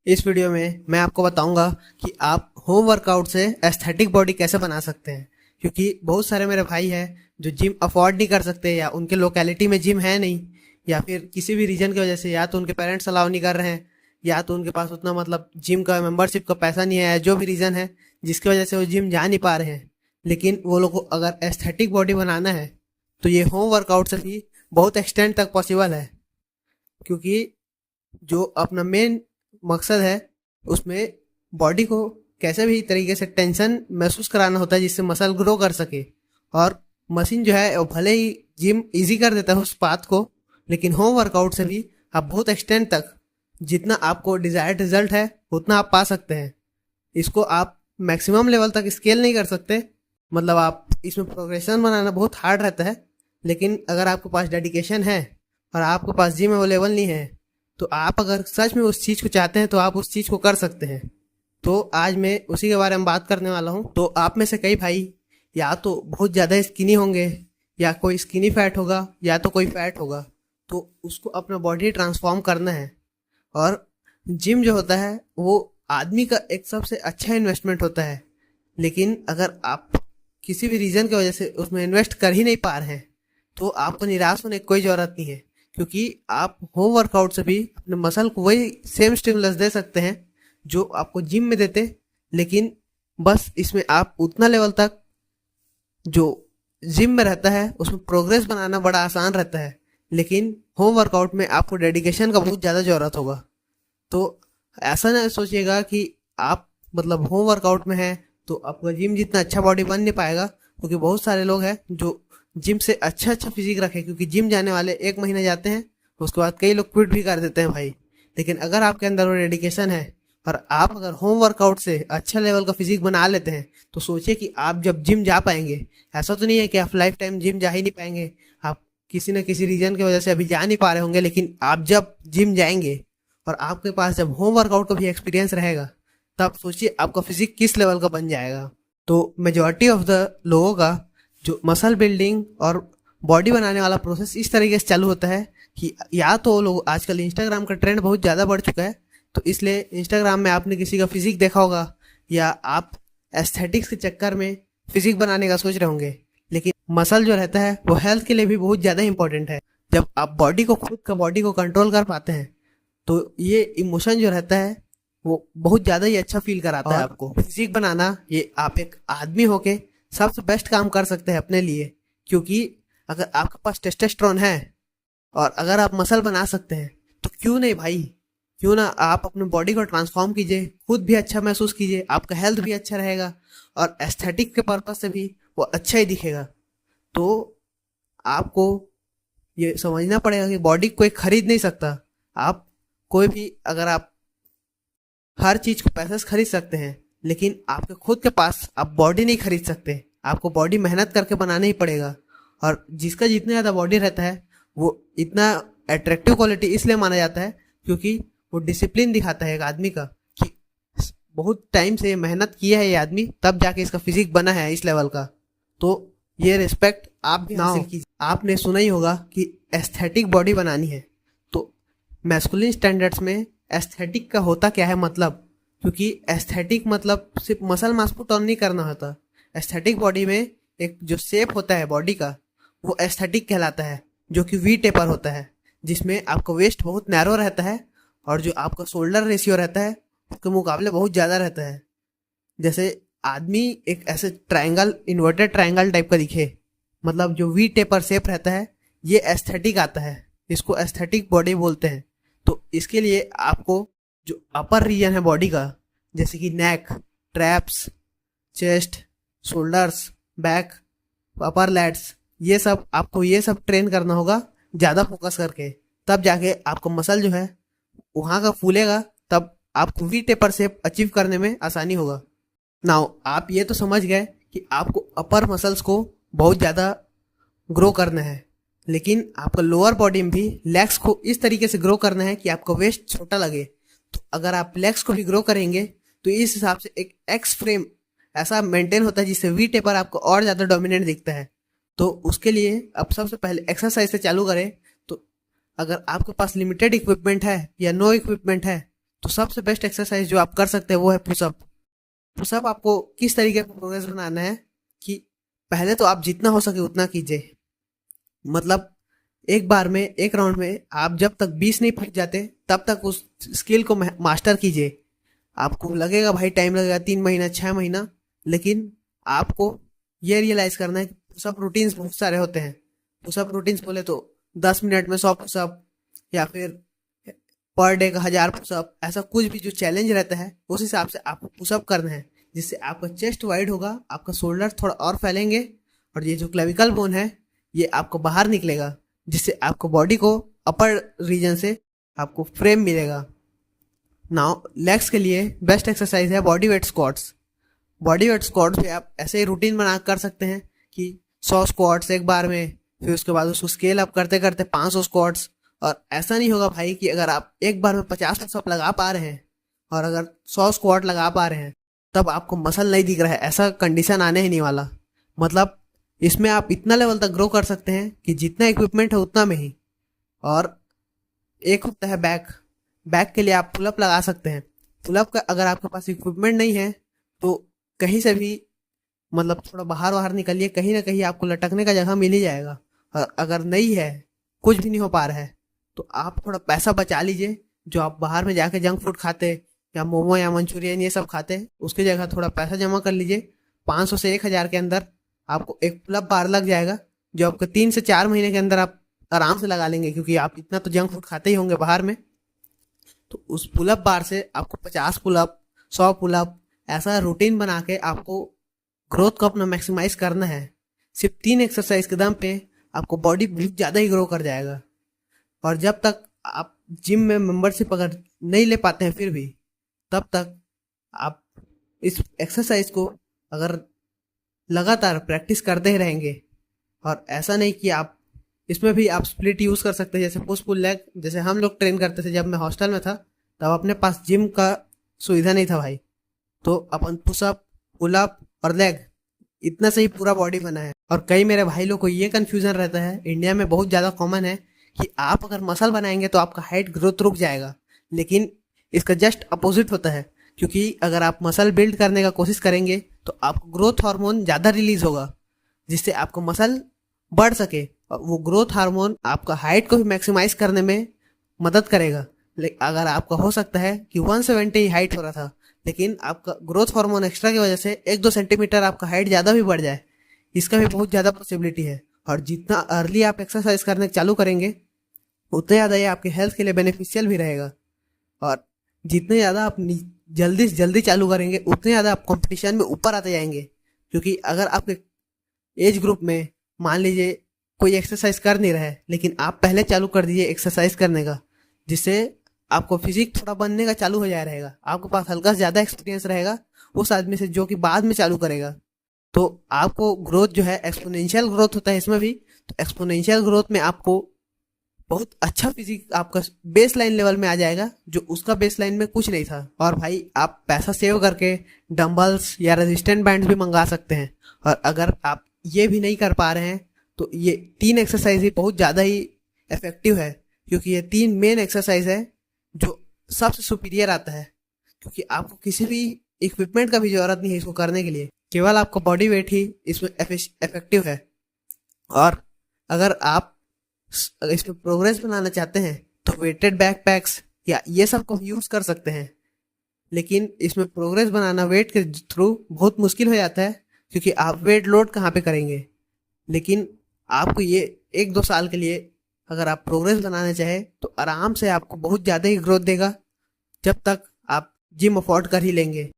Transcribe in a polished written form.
इस वीडियो में मैं आपको बताऊंगा कि आप होम वर्कआउट से एस्थेटिक बॉडी कैसे बना सकते हैं। क्योंकि बहुत सारे मेरे भाई हैं जो जिम अफोर्ड नहीं कर सकते, या उनके लोकेलिटी में जिम है नहीं, या फिर किसी भी रीजन की वजह से, या तो उनके पेरेंट्स अलाउ नहीं कर रहे हैं, या तो उनके पास उतना जिम का मेंबरशिप का पैसा नहीं है, या जो भी रीज़न है जिसकी वजह से वो जिम जा नहीं पा रहे हैं। लेकिन वो लोग को अगर एस्थेटिक बॉडी बनाना है तो ये होम वर्कआउट से भी बहुत एक्सटेंड तक पॉसिबल है। क्योंकि जो अपना मेन मकसद है उसमें बॉडी को कैसे भी तरीके से टेंशन महसूस कराना होता है जिससे मसल ग्रो कर सके। और मशीन जो है वो भले ही जिम इजी कर देता है उस बात को, लेकिन होम वर्कआउट से भी आप बहुत एक्सटेंड तक जितना आपको डिजायर्ड रिजल्ट है उतना आप पा सकते हैं। इसको आप मैक्सिमम लेवल तक स्केल नहीं कर सकते, आप इसमें प्रोग्रेशन बनाना बहुत हार्ड रहता है। लेकिन अगर आपके पास डेडिकेशन है और आपके पास जिम अवेलेबल नहीं है, तो आप अगर सच में उस चीज़ को चाहते हैं तो आप उस चीज़ को कर सकते हैं। तो आज मैं उसी के बारे में बात करने वाला हूँ। तो आप में से कई भाई या तो बहुत ज़्यादा स्किनी होंगे, या कोई स्किनी फैट होगा, या तो कोई फैट होगा। तो उसको अपना बॉडी ट्रांसफॉर्म करना है। और जिम जो होता है वो आदमी का एक सबसे अच्छा इन्वेस्टमेंट होता है। लेकिन अगर आप किसी भी रीज़न की वजह से उसमें इन्वेस्ट कर ही नहीं पा रहे हैं तो आपको निराश होने की कोई ज़रूरत नहीं है। क्योंकि आप होम वर्कआउट से भी अपने मसल को वही सेम स्टिमुलस दे सकते हैं जो आपको जिम में देते। लेकिन बस इसमें आप उतना लेवल तक जो जिम में रहता है उसमें प्रोग्रेस बनाना बड़ा आसान रहता है। लेकिन होम वर्कआउट में आपको डेडिकेशन का बहुत ज़्यादा ज़रूरत होगा। तो ऐसा ना सोचिएगा कि आप होम वर्कआउट में है तो आपका जिम जितना अच्छा बॉडी बन नहीं पाएगा। क्योंकि बहुत सारे लोग हैं जो जिम से अच्छा अच्छा फिजिक रखे, क्योंकि जिम जाने वाले 1 महीना जाते हैं, उसके बाद कई लोग क्विट भी कर देते हैं भाई। लेकिन अगर आपके अंदर वो डेडिकेशन है और आप अगर होम वर्कआउट से अच्छा लेवल का फिजिक बना लेते हैं, तो सोचिए कि आप जब जिम जा पाएंगे, ऐसा तो नहीं है कि आप लाइफ टाइम जिम जा ही नहीं पाएंगे। आप किसी न किसी रीजन की वजह से अभी जा नहीं पा रहे होंगे, लेकिन आप जब जिम जाएंगे और आपके पास जब होम वर्कआउट का भी एक्सपीरियंस रहेगा, तब सोचिए आपका फिजिक किस लेवल का बन जाएगा। तो मेजॉरिटी ऑफ द लोगों का जो मसल बिल्डिंग और बॉडी बनाने वाला प्रोसेस इस तरीके से चालू होता है कि या तो लोग आजकल इंस्टाग्राम का ट्रेंड बहुत ज़्यादा बढ़ चुका है, तो इसलिए इंस्टाग्राम में आपने किसी का फिजिक देखा होगा, या आप एस्थेटिक्स के चक्कर में फिजिक बनाने का सोच रहे होंगे। लेकिन मसल जो रहता है वो हेल्थ के लिए भी बहुत ज़्यादा इंपॉर्टेंट है। जब आप खुद का बॉडी को कंट्रोल कर पाते हैं तो ये इमोशन जो रहता है वो बहुत ज़्यादा ही अच्छा फील कराता है आपको। फिजिक बनाना ये आप एक आदमी होके सबसे बेस्ट काम कर सकते हैं अपने लिए। क्योंकि अगर आपके पास टेस्टोस्टेरोन है और अगर आप मसल बना सकते हैं, तो क्यों नहीं भाई, क्यों ना आप अपने बॉडी को ट्रांसफॉर्म कीजिए, खुद भी अच्छा महसूस कीजिए, आपका हेल्थ भी अच्छा रहेगा और एस्थेटिक के पर्पज से भी वो अच्छा ही दिखेगा। तो आपको ये समझना पड़ेगा कि बॉडी कोई खरीद नहीं सकता। आप कोई भी अगर आप हर चीज को पैसे से खरीद सकते हैं, लेकिन आपके खुद के पास आप बॉडी नहीं खरीद सकते। आपको बॉडी मेहनत करके बनाना ही पड़ेगा। और जिसका जितना ज़्यादा बॉडी रहता है वो इतना अट्रैक्टिव क्वालिटी इसलिए माना जाता है क्योंकि वो डिसिप्लिन दिखाता है एक आदमी का, कि बहुत टाइम से मेहनत किया है ये आदमी, तब जाके इसका फिजिक बना है इस लेवल का। तो ये रिस्पेक्ट आप भी हासिल कीजिए। आपने सुना ही होगा कि एस्थेटिक बॉडी बनानी है, तो मैस्कुलिन स्टैंडर्ड्स में एस्थेटिक का होता क्या है क्योंकि एस्थेटिक सिर्फ मसल मास पुट ऑन नहीं करना होता। एस्थेटिक बॉडी में एक जो शेप होता है बॉडी का वो एस्थेटिक कहलाता है, जो कि वी टेपर होता है, जिसमें आपका वेस्ट बहुत नैरो रहता है और जो आपका शोल्डर रेशियो रहता है उसके मुकाबले बहुत ज़्यादा रहता है। जैसे आदमी एक ऐसे ट्रायंगल, इन्वर्टेड ट्रायंगल टाइप का दिखे, जो वी टेपर शेप रहता है, ये एस्थेटिक आता है। इसको एस्थेटिक बॉडी बोलते हैं। तो इसके लिए आपको जो अपर रीजन है बॉडी का, जैसे कि neck, traps, chest, shoulders, back, upper lats, ये सब ट्रेन करना होगा ज़्यादा फोकस करके। तब जाके आपका मसल जो है वहाँ का फूलेगा, तब आपको वी टेपर शेप अचीव करने में आसानी होगा। नाउ आप ये तो समझ गए कि आपको अपर मसल्स को बहुत ज़्यादा ग्रो करना है, लेकिन आपका लोअर बॉडी में भी लेग्स को इस तरीके से ग्रो करना है कि आपका वेस्ट छोटा लगे। तो अगर आप लेग्स को भी ग्रो करेंगे तो इस हिसाब से एक एक्स फ्रेम ऐसा मेंटेन होता है जिससे वी टेपर आपको और ज़्यादा डोमिनेंट दिखता है। तो उसके लिए अब सबसे पहले एक्सरसाइज से चालू करें। तो अगर आपके पास लिमिटेड इक्विपमेंट है या नो इक्विपमेंट है, तो सबसे बेस्ट एक्सरसाइज जो आप कर सकते हैं वो है पुशअप। पुशअप आपको किस तरीके का प्रोग्रेस बनाना है कि पहले तो आप जितना हो सके उतना कीजिए। मतलब एक बार में एक राउंड में आप जब तक 20 नहीं पहुंच जाते तब तक उस स्किल को मास्टर कीजिए। आपको लगेगा भाई टाइम लगेगा 3 महीना 6 महीना, लेकिन आपको ये रियलाइज करना है कि पुशअप रूटीन्स बहुत सारे होते हैं। पुशअप रूटीन्स बोले तो 10 मिनट में 100 पुशअप, या फिर पर डे का 1000 पुशअप, ऐसा कुछ भी जो चैलेंज रहता है उस हिसाब से आपको पुशअप करना है, जिससे आपका चेस्ट वाइड होगा, आपका शोल्डर थोड़ा और फैलेंगे, और ये जो क्लेविकल बोन है ये आपको बाहर निकलेगा, जिससे आपको बॉडी को अपर रीजन से आपको फ्रेम मिलेगा। नाउ लेग्स के लिए बेस्ट एक्सरसाइज है body weight squats. Body weight squats पे आप ऐसे ही रूटीन बना कर सकते हैं कि 100 स्क्वाट्स एक बार में, फिर उसके बाद उसको स्केल अप करते करते 500 स्क्वाट्स। और ऐसा नहीं होगा भाई कि अगर आप एक बार में 50 पुशअप लगा पा रहे हैं और अगर 100 स्क्वाट लगा पा रहे हैं तब आपको मसल नहीं दिख रहा है, ऐसा कंडीशन आने ही नहीं वाला। मतलब इसमें आप इतना लेवल तक ग्रो कर सकते हैं कि जितना इक्विपमेंट है उतना में ही। और एक होता है बैक। बैक के लिए आप पुलअप लगा सकते हैं। पुलअप का अगर आपके पास इक्विपमेंट नहीं है तो कहीं से भी, मतलब थोड़ा बाहर बाहर निकलिए, कहीं ना कहीं आपको लटकने का जगह मिल ही जाएगा। और अगर नहीं है, कुछ भी नहीं हो पा रहा है, तो आप थोड़ा पैसा बचा लीजिए। जो आप बाहर में जाके जंक फूड खाते या मोमो या मंचूरियन ये सब खाते, उसकी जगह थोड़ा पैसा जमा कर लीजिए। 500 से 1000 के अंदर आपको एक पुलअप बार लग जाएगा, जो आपको 3 से 4 महीने के अंदर आप आराम से लगा लेंगे, क्योंकि आप इतना तो जंक फूड खाते ही होंगे बाहर में। तो उस पुलअप बार से आपको 50 पुलअप, 100 पुलअप, ऐसा रूटीन बना के आपको ग्रोथ को अपना मैक्सिमाइज करना है। सिर्फ 3 एक्सरसाइज के दम पे आपको बॉडी बहुत ज़्यादा ही ग्रो कर जाएगा। और जब तक आप जिम में मेंबरशिप अगर नहीं ले पाते हैं फिर भी, तब तक आप इस एक्सरसाइज को अगर लगातार प्रैक्टिस करते ही रहेंगे, और ऐसा नहीं कि आप इसमें भी आप स्प्लिट यूज़ कर सकते हैं, जैसे पुश पुल लेग। जैसे हम लोग ट्रेन करते थे जब मैं हॉस्टल में था, तब अपने पास जिम का सुविधा नहीं था भाई, तो अपन पुशअप, पुलअप और लेग, इतना से ही पूरा बॉडी बना है। और कई मेरे भाई लोग को ये कन्फ्यूजन रहता है, इंडिया में बहुत ज़्यादा कॉमन है, कि आप अगर मसल बनाएंगे तो आपका हाइट ग्रोथ रुक जाएगा। लेकिन इसका जस्ट अपोजिट होता है, क्योंकि अगर आप मसल बिल्ड करने का कोशिश करेंगे तो आपको ग्रोथ हार्मोन ज़्यादा रिलीज होगा, जिससे आपको मसल बढ़ सके। और वो ग्रोथ हार्मोन आपका हाइट को भी मैक्सिमाइज करने में मदद करेगा। अगर आपका हो सकता है कि 170 हाइट हो रहा था, लेकिन आपका ग्रोथ हार्मोन एक्स्ट्रा की वजह से 1-2 सेंटीमीटर आपका हाइट ज़्यादा भी बढ़ जाए, इसका भी बहुत ज़्यादा पॉसिबिलिटी है। और जितना अर्ली आप एक्सरसाइज करने चालू करेंगे उतना ज़्यादा ये आपके हेल्थ के लिए बेनिफिशियल भी रहेगा। और जितने ज़्यादा आप जल्दी से जल्दी चालू करेंगे उतने ज़्यादा आप कंपटीशन में ऊपर आते जाएंगे। क्योंकि अगर आपके एज ग्रुप में मान लीजिए कोई एक्सरसाइज कर नहीं रहा है, लेकिन आप पहले चालू कर दीजिए एक्सरसाइज करने का, जिससे आपको फिजिक थोड़ा बनने का चालू हो जाया रहेगा, आपके पास हल्का से ज़्यादा एक्सपीरियंस रहेगा उस आदमी से जो कि बाद में चालू करेगा। तो आपको ग्रोथ जो है, एक्सपोनेंशियल ग्रोथ होता है इसमें भी, तो एक्सपोनेंशियल ग्रोथ में आपको बहुत अच्छा फिजिक आपका बेस लाइन लेवल में आ जाएगा, जो उसका बेस लाइन में कुछ नहीं था। और भाई आप पैसा सेव करके डंबल्स या रेजिस्टेंट बैंड्स भी मंगा सकते हैं। और अगर आप ये भी नहीं कर पा रहे हैं तो ये 3 एक्सरसाइज ही बहुत ज़्यादा ही इफेक्टिव है, क्योंकि ये 3 मेन एक्सरसाइज है जो सबसे सुपीरियर आता है। क्योंकि आपको किसी भी इक्विपमेंट का भी जरूरत नहीं है इसको करने के लिए, केवल आपका बॉडी वेट ही इसमें इफेक्टिव है। और अगर आप इसमें प्रोग्रेस बनाना चाहते हैं तो वेटेड बैकपैक्स या ये सब को यूज कर सकते हैं, लेकिन इसमें प्रोग्रेस बनाना वेट के थ्रू बहुत मुश्किल हो जाता है, क्योंकि आप वेट लोड कहाँ पे करेंगे। लेकिन आपको ये 1-2 साल के लिए अगर आप प्रोग्रेस बनाना चाहे तो आराम से आपको बहुत ज़्यादा ही ग्रोथ देगा, जब तक आप जिम अफोर्ड कर ही लेंगे।